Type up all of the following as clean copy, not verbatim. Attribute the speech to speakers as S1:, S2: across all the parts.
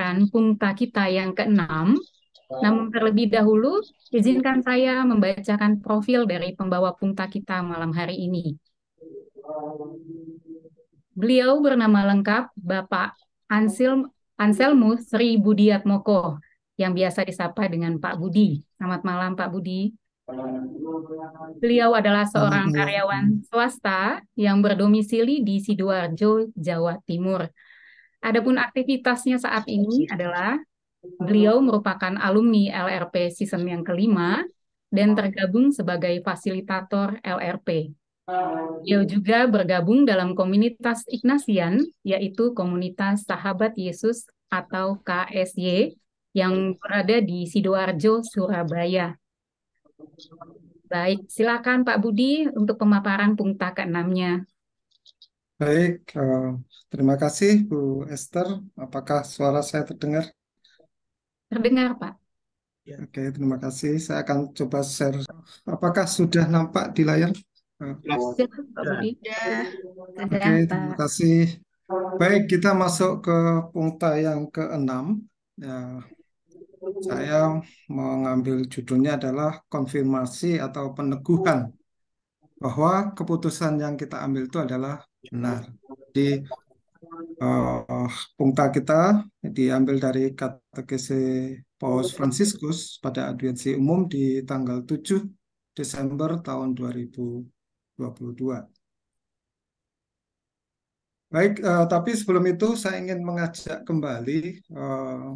S1: pemaparan pungta kita yang keenam. Namun terlebih dahulu, izinkan saya membacakan profil dari pembawa pungta kita malam hari ini. Beliau bernama lengkap Bapak Anselmus Sri Budiatmoko, yang biasa disapa dengan Pak Budi. Selamat malam, Pak Budi. Beliau adalah
S2: Selamat
S1: seorang karyawan
S2: malam.
S1: swasta yang berdomisili di Sidoarjo, Jawa Timur. Adapun aktivitasnya saat ini adalah beliau merupakan alumni LRP season yang kelima dan tergabung sebagai fasilitator LRP. Beliau juga bergabung dalam komunitas Ignatian, yaitu Komunitas Sahabat Yesus atau KSY, yang berada di Sidoarjo, Surabaya. Baik, silakan Pak Budi untuk pemaparan pungta keenamnya.
S2: Baik, terima kasih Bu Esther. Apakah suara saya terdengar?
S1: Terdengar, Pak?
S2: Oke, terima kasih. Saya akan coba share. Apakah sudah nampak di layar? Eh,
S1: Silakan, Pak Budi.
S2: Oke,
S1: Sudah,
S2: terima
S1: Pak.
S2: kasih. Baik, kita masuk ke pungta yang keenam. Ya, saya mengambil judulnya adalah konfirmasi atau peneguhan bahwa keputusan yang kita ambil itu adalah benar. Jadi pungta kita diambil dari Katekese Paus Fransiskus pada audiensi umum di tanggal 7 Desember tahun 2022. Baik, tapi sebelum itu saya ingin mengajak kembali eh,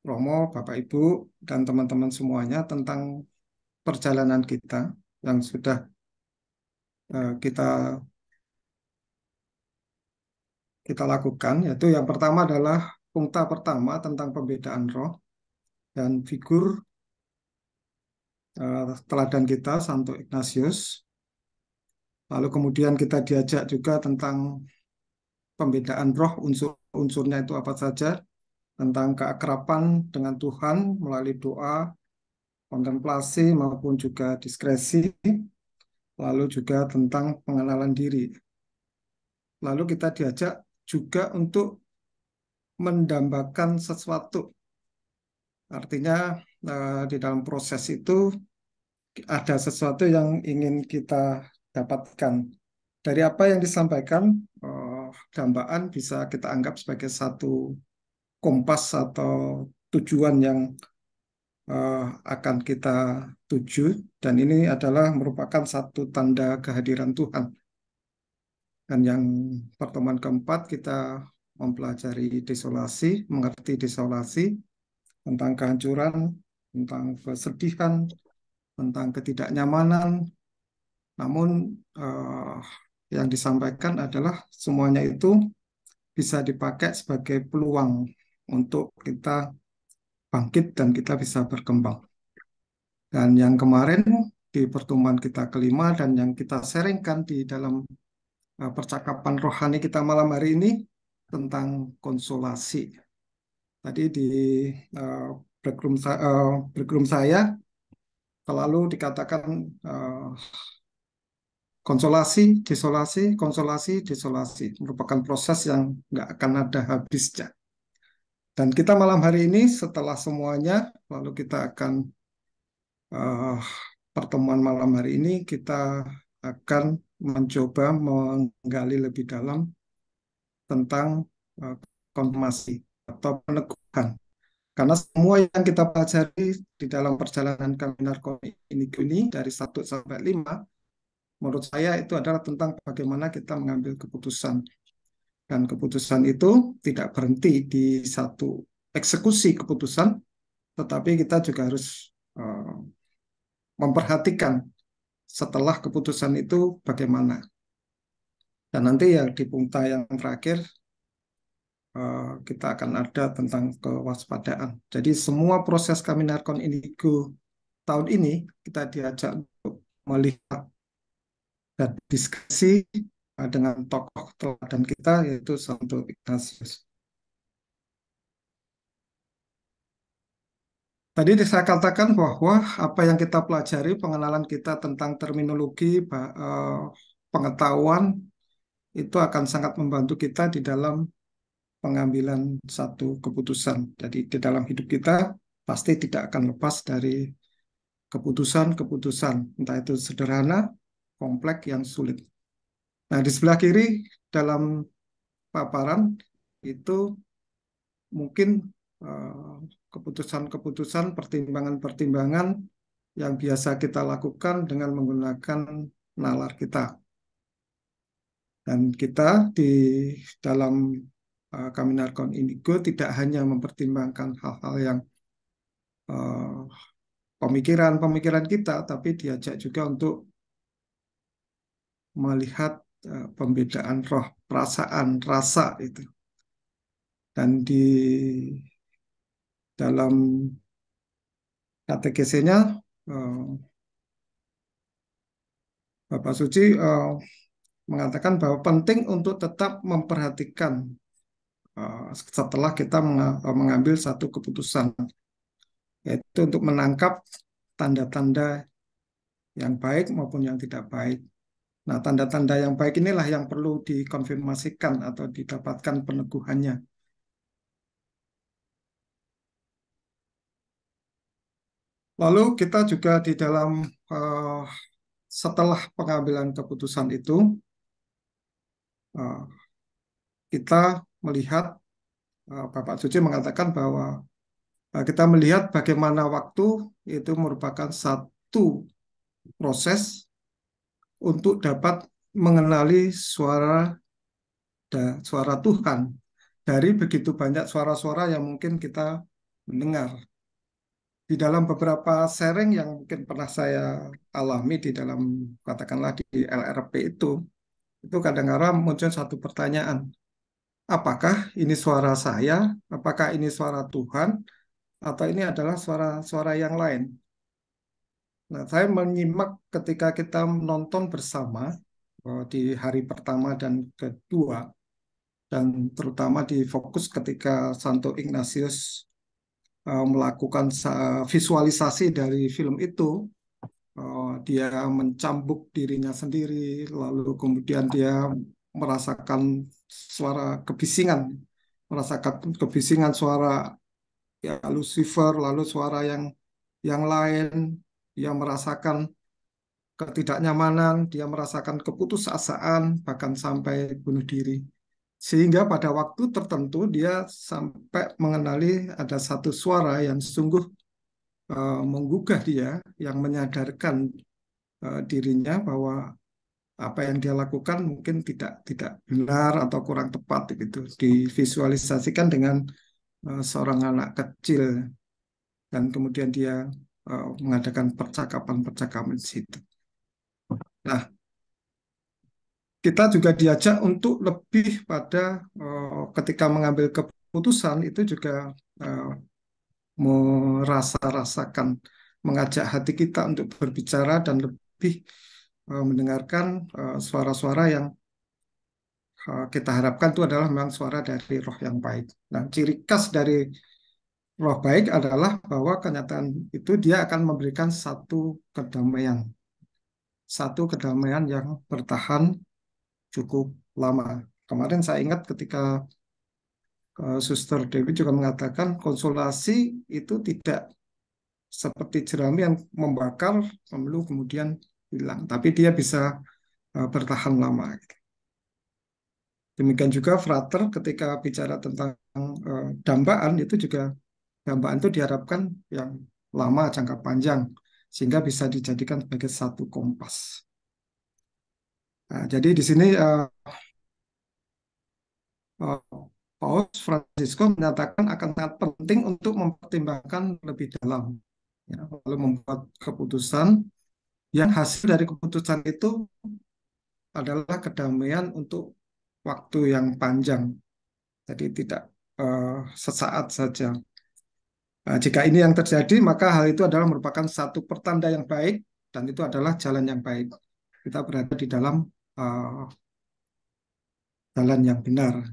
S2: Romo, Bapak Ibu, dan teman-teman semuanya tentang perjalanan kita yang sudah kita kita lakukan, yaitu yang pertama adalah pungta pertama tentang pembedaan roh dan figur teladan kita, Santo Ignatius. Lalu kemudian kita diajak juga tentang pembedaan roh, unsur-unsurnya itu apa saja, tentang keakraban dengan Tuhan melalui doa, kontemplasi maupun juga diskresi, lalu juga tentang pengenalan diri. Lalu kita diajak juga untuk mendambakan sesuatu. Artinya di dalam proses itu ada sesuatu yang ingin kita dapatkan. Dari apa yang disampaikan, dambaan bisa kita anggap sebagai satu kompas atau tujuan yang akan kita tuju, dan ini adalah merupakan satu tanda kehadiran Tuhan. Dan yang pertemuan keempat kita mempelajari desolasi, mengerti desolasi, tentang kehancuran, tentang kesedihan, tentang ketidaknyamanan. Namun yang disampaikan adalah semuanya itu bisa dipakai sebagai peluang untuk kita bangkit dan kita bisa berkembang. Dan yang kemarin di pertemuan kita kelima dan yang kita sharingkan di dalam percakapan rohani kita malam hari ini tentang konsolasi. Tadi di uh, breakroom saya selalu dikatakan konsolasi, desolasi, konsolasi, desolasi merupakan proses yang nggak akan ada habisnya. Dan kita malam hari ini setelah semuanya, lalu kita akan eh, pertemuan malam hari ini kita akan mencoba menggali lebih dalam tentang eh, konfirmasi atau peneguhan. Karena semua yang kita pelajari di dalam perjalanan kami ini dari 1 sampai 5, menurut saya itu adalah tentang bagaimana kita mengambil keputusan. Dan keputusan itu tidak berhenti di satu eksekusi keputusan, tetapi kita juga harus eh, memperhatikan setelah keputusan itu bagaimana. Dan nanti yang di pungta yang terakhir kita akan ada tentang kewaspadaan. Jadi semua proses Kaminarkon Indigo tahun ini kita diajak untuk melihat dan diskusi dengan tokoh teladan kita yaitu Santo Ignatius. Tadi saya katakan bahwa apa yang kita pelajari, pengenalan kita tentang terminologi, pengetahuan, itu akan sangat membantu kita di dalam pengambilan satu keputusan. Jadi di dalam hidup kita pasti tidak akan lepas dari keputusan-keputusan, entah itu sederhana, kompleks, yang sulit. Nah, di sebelah kiri dalam paparan itu mungkin eh, keputusan-keputusan, pertimbangan-pertimbangan yang biasa kita lakukan dengan menggunakan nalar kita. Dan kita di dalam Kaminarkon Indigo tidak hanya mempertimbangkan hal-hal yang eh, pemikiran-pemikiran kita, tapi diajak juga untuk melihat pembedaan roh, perasaan, rasa itu. Dan di dalam katekesenya Bapak Suci mengatakan bahwa penting untuk tetap memperhatikan setelah kita mengambil satu keputusan, yaitu untuk menangkap tanda-tanda yang baik maupun yang tidak baik. Nah, tanda-tanda yang baik inilah yang perlu dikonfirmasikan atau didapatkan peneguhannya. Lalu kita juga di dalam setelah pengambilan keputusan itu, eh, kita melihat, Bapak Suci mengatakan bahwa kita melihat bagaimana waktu itu merupakan satu proses untuk dapat mengenali suara Tuhan dari begitu banyak suara-suara yang mungkin kita mendengar. Di dalam beberapa sharing yang mungkin pernah saya alami di dalam, katakanlah di LRP itu kadang-kadang muncul satu pertanyaan. Apakah ini suara saya? Apakah ini suara Tuhan? Atau ini adalah suara-suara yang lain? Nah, saya menyimak ketika kita menonton bersama di hari pertama dan kedua, dan terutama di fokus ketika Santo Ignatius melakukan visualisasi dari film itu. Dia mencambuk dirinya sendiri, lalu kemudian dia merasakan suara kebisingan, merasakan kebisingan suara ya Lucifer, lalu suara yang lain, dia merasakan ketidaknyamanan, dia merasakan keputusasaan, bahkan sampai bunuh diri. Sehingga pada waktu tertentu dia sampai mengenali ada satu suara yang sungguh menggugah dia, yang menyadarkan dirinya bahwa apa yang dia lakukan mungkin tidak benar atau kurang tepat gitu. Divisualisasikan dengan seorang anak kecil, dan kemudian dia mengadakan percakapan-percakapan di situ. Nah, kita juga diajak untuk lebih pada ketika mengambil keputusan itu juga eh, merasa-rasakan, mengajak hati kita untuk berbicara dan lebih mendengarkan suara-suara yang kita harapkan itu adalah memang suara dari roh yang baik. Nah, ciri khas dari roh baik adalah bahwa kenyataan itu dia akan memberikan satu kedamaian yang bertahan cukup lama. Kemarin saya ingat ketika Suster Dewi juga mengatakan konsolasi itu tidak seperti jerami yang membakar lalu kemudian hilang, tapi dia bisa bertahan lama. Demikian juga frater ketika bicara tentang dambaan itu juga dambaan itu diharapkan yang lama, jangka panjang, sehingga bisa dijadikan sebagai satu kompas. Nah, jadi di sini uh, Paus Francisco menyatakan akan sangat penting untuk mempertimbangkan lebih dalam, ya, lalu membuat keputusan yang hasil dari keputusan itu adalah kedamaian untuk waktu yang panjang. Jadi tidak sesaat saja. Nah, jika ini yang terjadi, maka hal itu adalah merupakan satu pertanda yang baik, dan itu adalah jalan yang baik. Kita berada di dalam uh, jalan yang benar.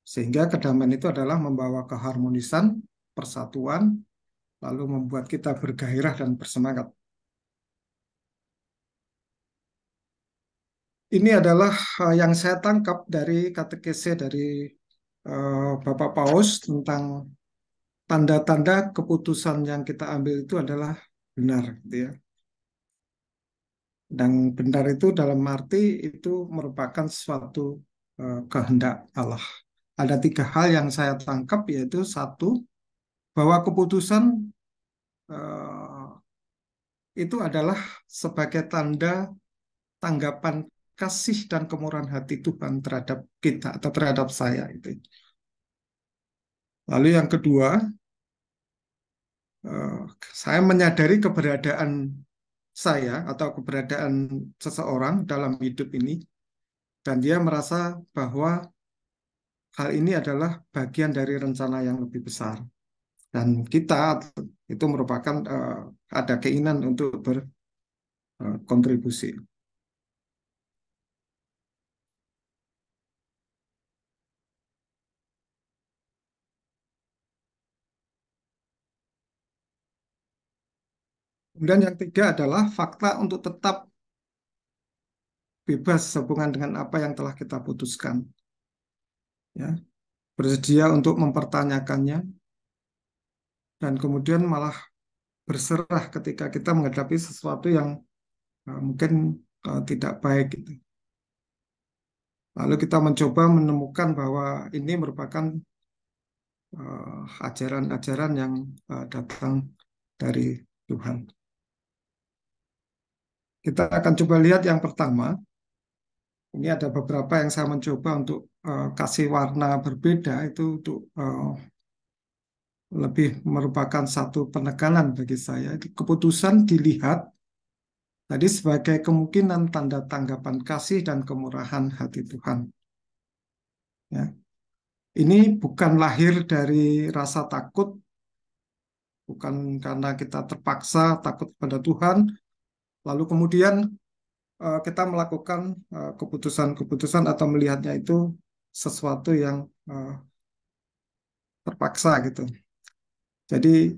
S2: Sehingga kedamaian itu adalah membawa keharmonisan, persatuan, lalu membuat kita bergairah dan bersemangat. Ini adalah yang saya tangkap dari katekese dari Bapak Paus tentang tanda-tanda keputusan yang kita ambil itu adalah benar, gitu ya. Dan benar itu dalam arti itu merupakan suatu kehendak Allah. Ada tiga hal yang saya tangkap, yaitu satu, bahwa keputusan eh, itu adalah sebagai tanda tanggapan kasih dan kemurahan hati Tuhan terhadap kita atau terhadap saya itu. Lalu yang kedua, eh, saya menyadari keberadaan saya atau keberadaan seseorang dalam hidup ini, dan dia merasa bahwa hal ini adalah bagian dari rencana yang lebih besar. Dan kita itu merupakan ada keinginan untuk berkontribusi. Kemudian yang tiga adalah fakta untuk tetap bebas sehubungan dengan apa yang telah kita putuskan. Ya, bersedia untuk mempertanyakannya dan kemudian malah berserah ketika kita menghadapi sesuatu yang mungkin tidak baik gitu. Lalu kita mencoba menemukan bahwa ini merupakan ajaran-ajaran yang datang dari Tuhan. Kita akan coba lihat yang pertama. Ini ada beberapa yang saya mencoba untuk kasih warna berbeda itu untuk lebih merupakan satu penekanan bagi saya. Keputusan dilihat tadi sebagai kemungkinan tanda tanggapan kasih dan kemurahan hati Tuhan. Ya. Ini bukan lahir dari rasa takut, bukan karena kita terpaksa takut pada Tuhan, lalu kemudian kita melakukan keputusan-keputusan atau melihatnya itu sesuatu yang terpaksa gitu. Jadi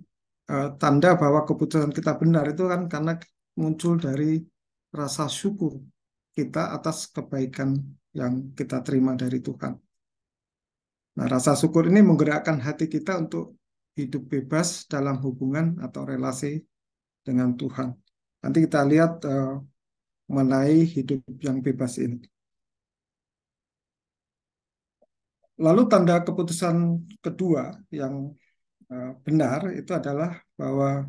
S2: tanda bahwa keputusan kita benar itu kan karena muncul dari rasa syukur kita atas kebaikan yang kita terima dari Tuhan. Nah, rasa syukur ini menggerakkan hati kita untuk hidup bebas dalam hubungan atau relasi dengan Tuhan. Nanti kita lihat mengenai hidup yang bebas ini. Lalu tanda keputusan kedua yang benar itu adalah bahwa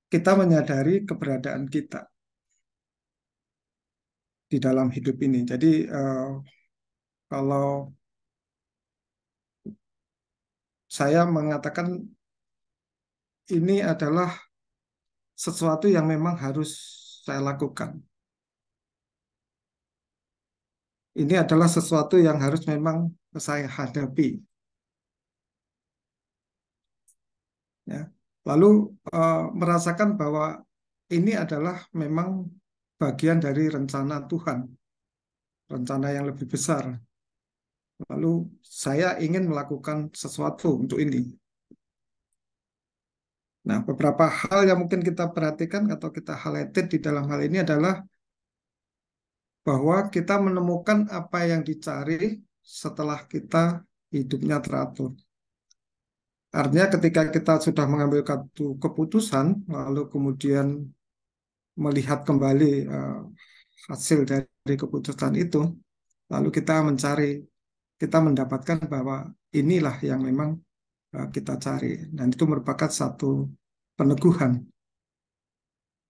S2: kita menyadari keberadaan kita di dalam hidup ini. Jadi kalau saya mengatakan ini adalah sesuatu yang memang harus saya lakukan. Ini adalah sesuatu yang harus memang saya hadapi. Ya. Lalu merasakan bahwa ini adalah memang bagian dari rencana Tuhan, rencana yang lebih besar. Lalu saya ingin melakukan sesuatu untuk ini. Nah, beberapa hal yang mungkin kita perhatikan atau kita highlighted di dalam hal ini adalah bahwa kita menemukan apa yang dicari setelah kita hidupnya teratur. Artinya ketika kita sudah mengambil satu keputusan, lalu kemudian melihat kembali hasil dari keputusan itu, lalu kita mencari, kita mendapatkan bahwa inilah yang memang kita cari. Dan itu merupakan satu peneguhan.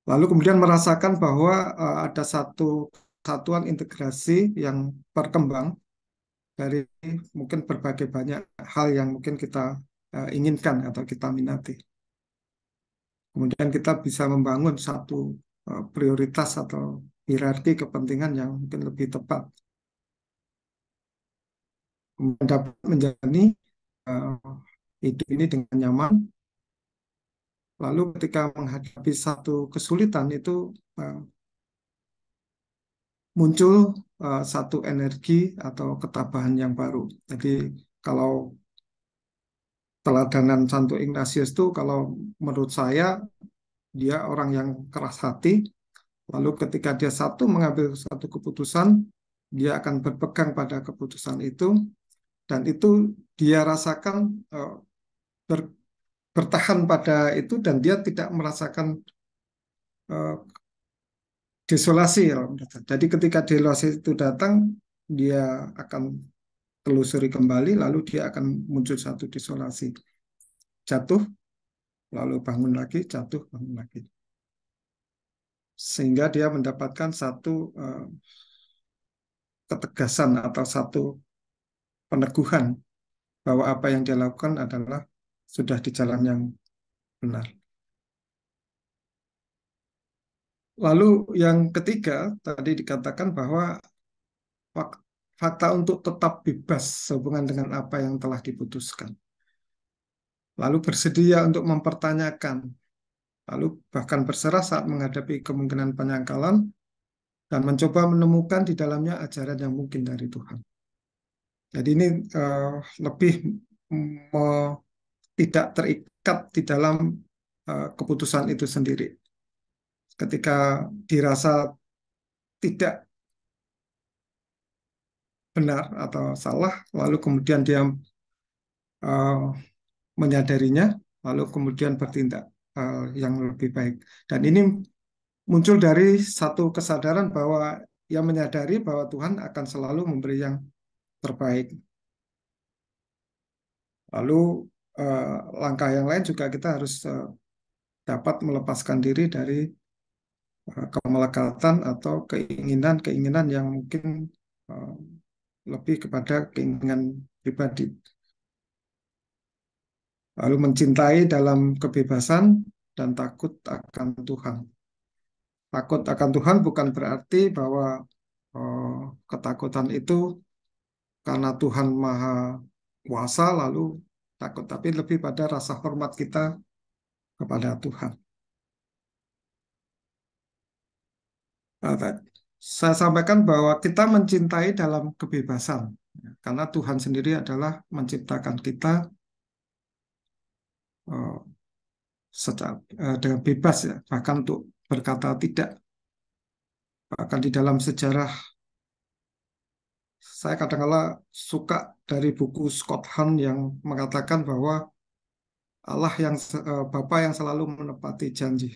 S2: Lalu kemudian merasakan bahwa ada satu satuan integrasi yang berkembang dari mungkin berbagai banyak hal yang mungkin kita inginkan atau kita minati. Kemudian kita bisa membangun satu prioritas atau hierarki kepentingan yang mungkin lebih tepat. Dapat menjalani hidup ini dengan nyaman. Lalu ketika menghadapi satu kesulitan itu muncul satu energi atau ketabahan yang baru. Jadi kalau teladanan Santo Ignatius itu kalau menurut saya dia orang yang keras hati, lalu ketika dia satu mengambil satu keputusan, dia akan berpegang pada keputusan itu, dan itu dia rasakan ber- bertahan pada itu dan dia tidak merasakan eh, desolasi ya. Jadi ketika desolasi itu datang, dia akan telusuri kembali, lalu dia akan muncul satu desolasi. Jatuh, lalu bangun lagi, jatuh, bangun lagi. Sehingga dia mendapatkan satu ketegasan atau satu peneguhan bahwa apa yang dia lakukan adalah sudah di jalan yang benar. Lalu yang ketiga, tadi dikatakan bahwa fakta untuk tetap bebas sehubungan dengan apa yang telah diputuskan. Lalu bersedia untuk mempertanyakan, lalu bahkan berserah saat menghadapi kemungkinan penyangkalan, dan mencoba menemukan di dalamnya ajaran yang mungkin dari Tuhan. Jadi ini eh, lebih tidak terikat di dalam keputusan itu sendiri. Ketika dirasa tidak benar atau salah, lalu kemudian dia eh, menyadarinya, lalu kemudian bertindak yang lebih baik. Dan ini muncul dari satu kesadaran bahwa ia menyadari bahwa Tuhan akan selalu memberi yang terbaik. Lalu eh, langkah yang lain juga kita harus dapat melepaskan diri dari kemelekatan atau keinginan-keinginan yang mungkin eh, lebih kepada keinginan pribadi. Lalu mencintai dalam kebebasan dan takut akan Tuhan. Takut akan Tuhan bukan berarti bahwa eh, ketakutan itu karena Tuhan Maha Kuasa lalu takut, tapi lebih pada rasa hormat kita kepada Tuhan. Nah, saya sampaikan bahwa kita mencintai dalam kebebasan, karena Tuhan sendiri adalah menciptakan kita eh, dengan bebas ya, bahkan untuk berkata tidak. Bahkan di dalam sejarah, saya kadang-kala suka dari buku Scott Hahn yang mengatakan bahwa Allah yang Bapa yang selalu menepati janji.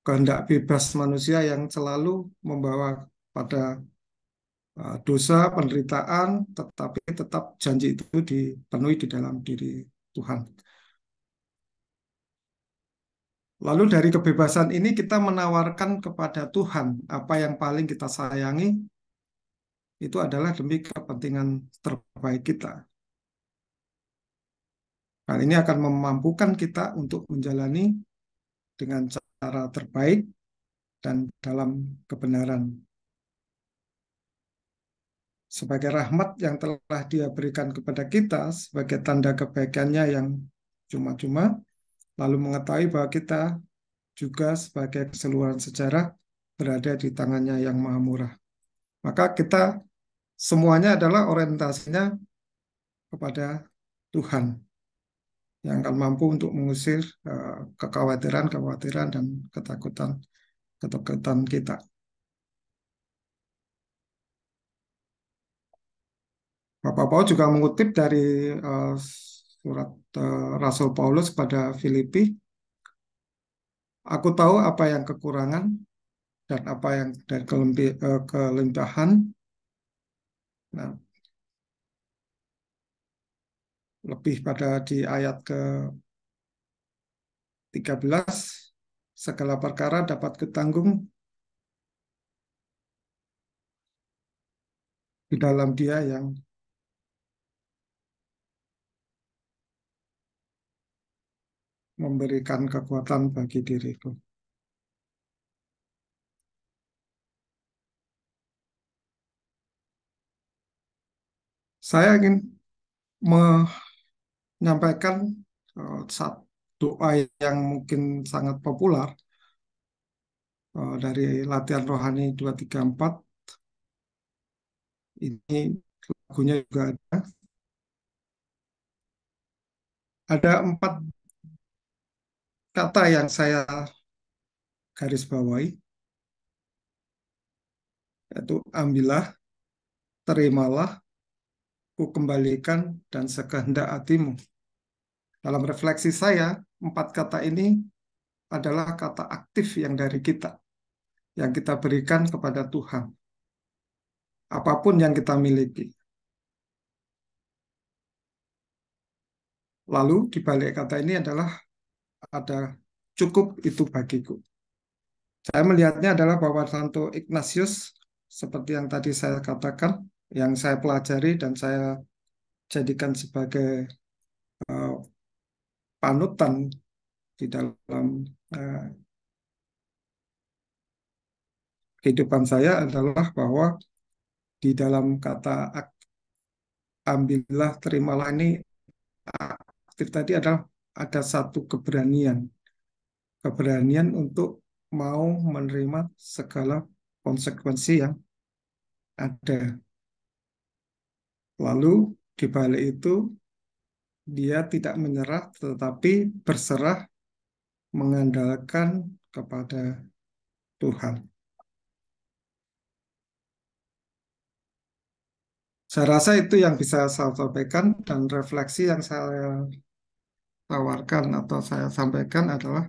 S2: Kehendak bebas manusia yang selalu membawa pada dosa, penderitaan, tetapi tetap janji itu dipenuhi di dalam diri Tuhan. Lalu dari kebebasan ini kita menawarkan kepada Tuhan apa yang paling kita sayangi, itu adalah demi kepentingan terbaik kita. Hal ini akan memampukan kita untuk menjalani dengan cara terbaik dan dalam kebenaran. Sebagai rahmat yang telah Dia berikan kepada kita, sebagai tanda kebaikannya yang cuma-cuma, lalu mengetahui bahwa kita juga sebagai keseluruhan sejarah berada di tangannya yang maha murah. Maka kita semuanya adalah orientasinya kepada Tuhan yang akan mampu untuk mengusir kekhawatiran-kekhawatiran dan ketakutan kita. Bapak Paul juga mengutip dari surat Rasul Paulus pada Filipi, aku tahu apa yang kekurangan dan apa yang dari kelimpahan. Nah, lebih pada di ayat ke-13, segala perkara dapat kutanggung di dalam Dia yang memberikan kekuatan bagi diriku. Saya ingin menyampaikan satu doa yang mungkin sangat populer dari latihan rohani 234. Ini lagunya juga ada. Ada 4 kata yang saya garis bawahi, yaitu ambillah, terimalah, kembalikan dan sekehendak hatimu. Dalam refleksi saya, 4 kata ini adalah kata aktif yang dari kita, yang kita berikan kepada Tuhan, apapun yang kita miliki. Lalu di balik kata ini adalah ada cukup itu bagiku. Saya melihatnya adalah bahwa Santo Ignatius, seperti yang tadi saya katakan, yang saya pelajari dan saya jadikan sebagai uh, panutan di dalam uh, kehidupan saya adalah bahwa di dalam kata ambillah, terimalah ini aktif tadi adalah ada satu keberanian untuk mau menerima segala konsekuensi yang ada. Lalu di balik itu dia tidak menyerah tetapi berserah mengandalkan kepada Tuhan. Saya rasa itu yang bisa saya sampaikan dan refleksi yang saya tawarkan atau saya sampaikan adalah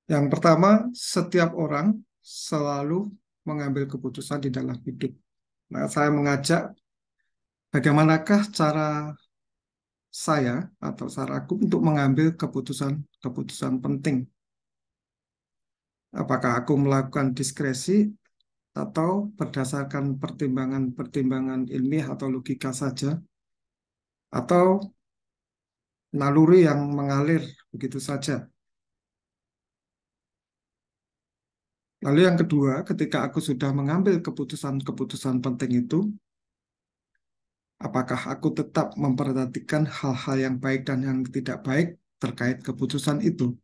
S2: yang pertama, setiap orang selalu mengambil keputusan di dalam hidup. Nah, saya mengajak bagaimanakah cara saya atau cara aku untuk mengambil keputusan penting. Apakah aku melakukan diskresi atau berdasarkan pertimbangan-pertimbangan ilmiah atau logika saja, atau naluri yang mengalir begitu saja. Lalu yang kedua, ketika aku sudah mengambil keputusan-keputusan penting itu, apakah aku tetap memperhatikan hal-hal yang baik dan yang tidak baik terkait keputusan itu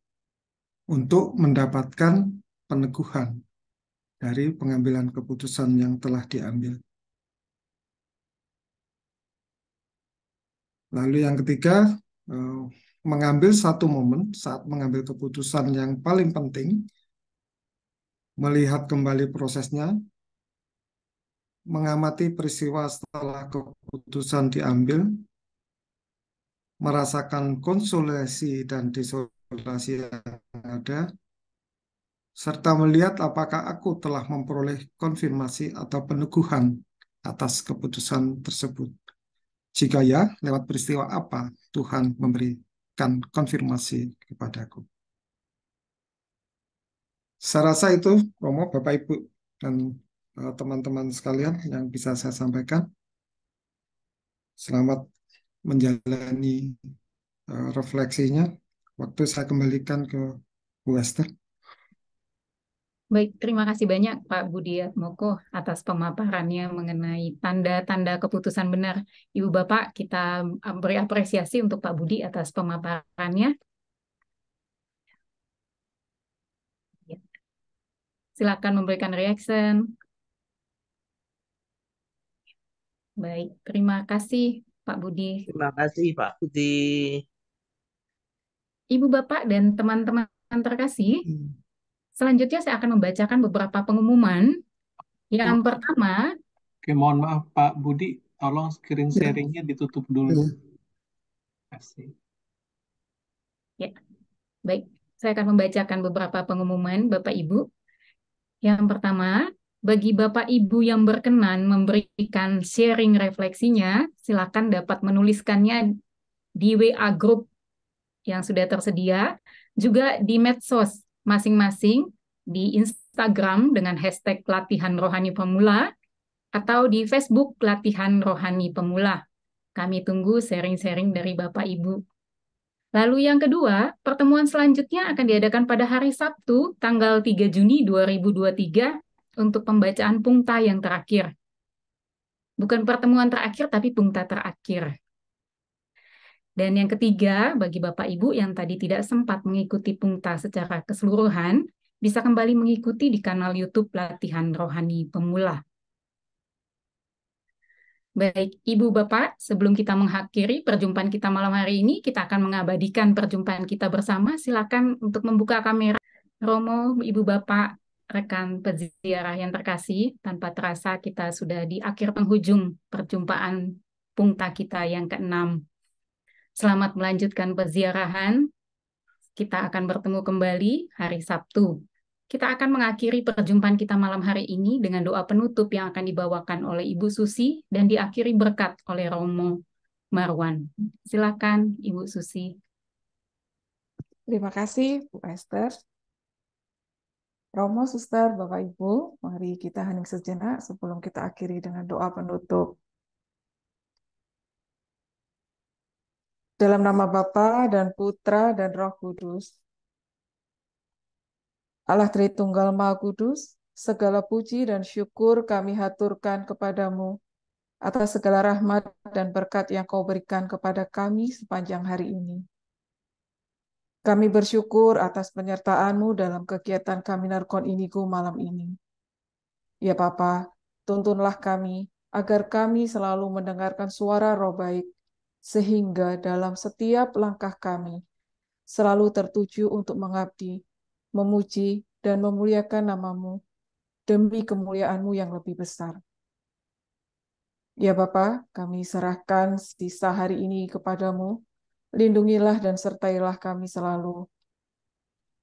S2: untuk mendapatkan peneguhan dari pengambilan keputusan yang telah diambil. Lalu yang ketiga, eh, mengambil satu momen saat mengambil keputusan yang paling penting, melihat kembali prosesnya, mengamati peristiwa setelah keputusan diambil, merasakan konsolidasi dan disolidasi yang ada, serta melihat apakah aku telah memperoleh konfirmasi atau peneguhan atas keputusan tersebut. Jika ya, lewat peristiwa apa Tuhan memberikan konfirmasi kepadaku. Saya rasa itu, Romo, Bapak, Ibu, dan teman-teman sekalian yang bisa saya sampaikan. Selamat menjalani refleksinya. Waktu saya kembalikan ke Bu Esther.
S1: Baik, terima kasih banyak Pak Budi Atmoko atas pemaparannya mengenai tanda-tanda keputusan benar. Ibu Bapak, kita beri apresiasi untuk Pak Budi atas pemaparannya. Ya. Silakan memberikan reaction. Baik, terima kasih Pak Budi.
S3: Terima kasih Pak Budi.
S1: Ibu Bapak dan teman-teman terkasih, selanjutnya saya akan membacakan beberapa pengumuman. Yang pertama,
S4: Oke, mohon maaf Pak Budi, tolong screen sharingnya ditutup dulu. Terima kasih.
S1: ya, baik, saya akan membacakan beberapa pengumuman Bapak Ibu. Yang pertama, bagi Bapak Ibu yang berkenan memberikan sharing refleksinya, silakan dapat menuliskannya di WA Group yang sudah tersedia, juga di medsos masing-masing, di Instagram dengan hashtag Latihan Rohani Pemula, atau di Facebook Latihan Rohani Pemula. Kami tunggu sharing-sharing dari Bapak Ibu. Lalu yang kedua, pertemuan selanjutnya akan diadakan pada hari Sabtu, tanggal 3 Juni 2023, untuk pembacaan pungta yang terakhir. Bukan pertemuan terakhir, tapi pungta terakhir. Dan yang ketiga, bagi Bapak Ibu yang tadi tidak sempat mengikuti pungta secara keseluruhan, bisa kembali mengikuti di kanal YouTube Latihan Rohani Pemula. Baik, Ibu Bapak, sebelum kita mengakhiri perjumpaan kita malam hari ini, kita akan mengabadikan perjumpaan kita bersama. Silakan untuk membuka kamera. Romo, Ibu Bapak, rekan peziarah yang terkasih, tanpa terasa kita sudah di akhir penghujung perjumpaan pungta kita yang ke-6. Selamat melanjutkan peziarahan. Kita akan bertemu kembali hari Sabtu. Kita akan mengakhiri perjumpaan kita malam hari ini dengan doa penutup yang akan dibawakan oleh Ibu Susi dan diakhiri berkat oleh Romo Marwan. Silakan Ibu Susi.
S3: Terima kasih Bu Esther. Romo, Suster, Bapak Ibu, mari kita hening sejenak sebelum kita akhiri dengan doa penutup. Dalam nama Bapa dan Putra dan Roh Kudus. Allah Tritunggal Maha Kudus, segala puji dan syukur kami haturkan kepadamu atas segala rahmat dan berkat yang kau berikan kepada kami sepanjang hari ini. Kami bersyukur atas penyertaan-Mu dalam kegiatan kami Narkon Inigo malam ini. Ya Bapa, tuntunlah kami agar kami selalu mendengarkan suara Roh baik, sehingga dalam setiap langkah kami selalu tertuju untuk mengabdi, memuji, dan memuliakan nama-Mu demi kemuliaan-Mu yang lebih besar. Ya Bapa, kami serahkan sisa hari ini kepadamu. Lindungilah dan sertailah kami selalu.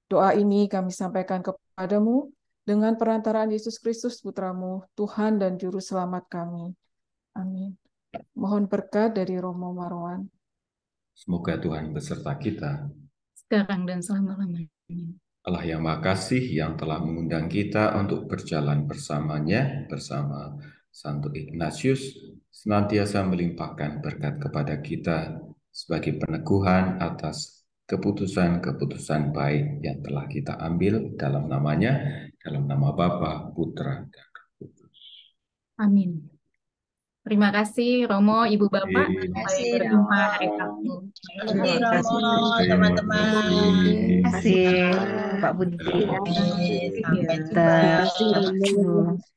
S3: Doa ini kami sampaikan kepadamu dengan perantaraan Yesus Kristus Putra-Mu, Tuhan dan Juru Selamat kami. Amin. Mohon berkat dari Romo Marwan.
S5: Semoga Tuhan beserta kita.
S1: Sekarang dan selama-lamanya.
S5: Allah yang Maha Kasih yang telah mengundang kita untuk berjalan bersamanya, bersama Santo Ignatius, senantiasa melimpahkan berkat kepada kita sebagai peneguhan atas keputusan-keputusan baik yang telah kita ambil dalam namanya, dalam nama Bapa, Putra, dan Roh Kudus.
S1: Amin. Terima kasih Romo, Ibu Bapak.
S5: Terima
S1: Sampai
S6: kasih,
S1: berjumpa
S6: Romo.
S1: hari Sabtu.
S6: Kasih, Romo,
S5: Terima
S6: teman-teman.
S5: kasih.
S3: Kasih,
S7: Pak Budi.
S6: Sampai
S1: Terima
S6: jumpa.
S1: kasih.
S7: Terima kasih.